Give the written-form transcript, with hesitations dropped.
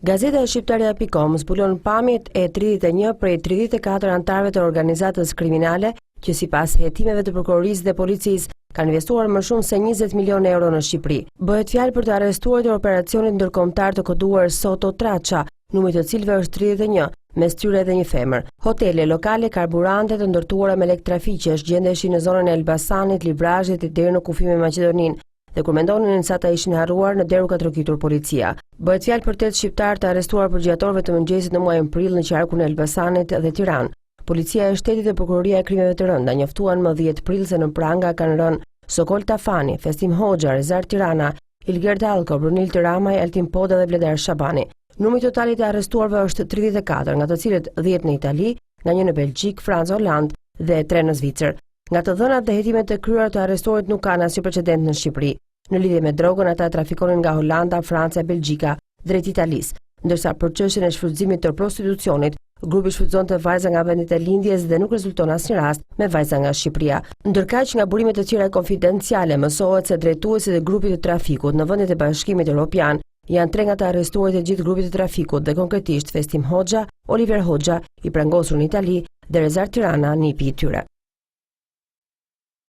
Gazeta e Shqiptaria.com zbulon pamjet e 31 prej 34 antarëve të organizatës kriminale që sipas hetimeve të prokurorisë dhe policisë kanë investuar më shumë se 20 milion euro në Shqipëri. Bëhet fjalë për të arrestuar të operacionit ndërkombëtar të koduar Soto Traça, numri të cilëve është 31, mes tyre edhe një femër. Hotele, lokale, karburante të ndërtuara me lek trafiqesh gjendeshin në zonën e Elbasanit, Librazhit deri në kufi me Maqedoninë. Dhe kur mendonin se ata ishin harruar, në deru ka trokitur policia. Bëhet fjalë për 8 shqiptar të arrestuar përgjatorëve të mëngjesit në muajin prill në qarkun e Elbasanit dhe Tiranë. Policia e shtetit dhe prokuroria e krimeve të rënda njoftuan më 10 prill se në pranga kanë rënë Sokol Tafani, Festim Hoxha, Rezar Tirana, Ilger Dallko, Brunil Tiramaj, Altin Poda dhe Vledar Shabani. Numri total i të arrestuarve është 34, nga të cilët 10 në Itali, nga një në Belgjik, Francë, Holand dhe 3 në Zvicër. Nga të dhënat dhe hetimet të kryera të arrestuarit nuk kanë asnjë precedent në Shqipëri. Në lidhje me drogën, ata trafikonin nga Holanda, Franca e Belgjika drejt Italisë, ndërsa për çështjen e shfrytëzimit të prostitucionit, grupi shfrytëzonte vajza nga vendet e lindjes dhe nuk rezulton asnjë rast me vajza nga Shqipëria. Ndërkaq nga burimet të tjera konfidenciale mësohet se drejtuesit e grupit të trafikut në vendet e Bashkimit Evropian janë 3 nga të arrestuarit e gjithë grupit të trafikut dhe konkretisht Festim Hoxha, Oliver Hoxha, i prangosur në Itali dhe Rezar Tirana, nipi i tyre.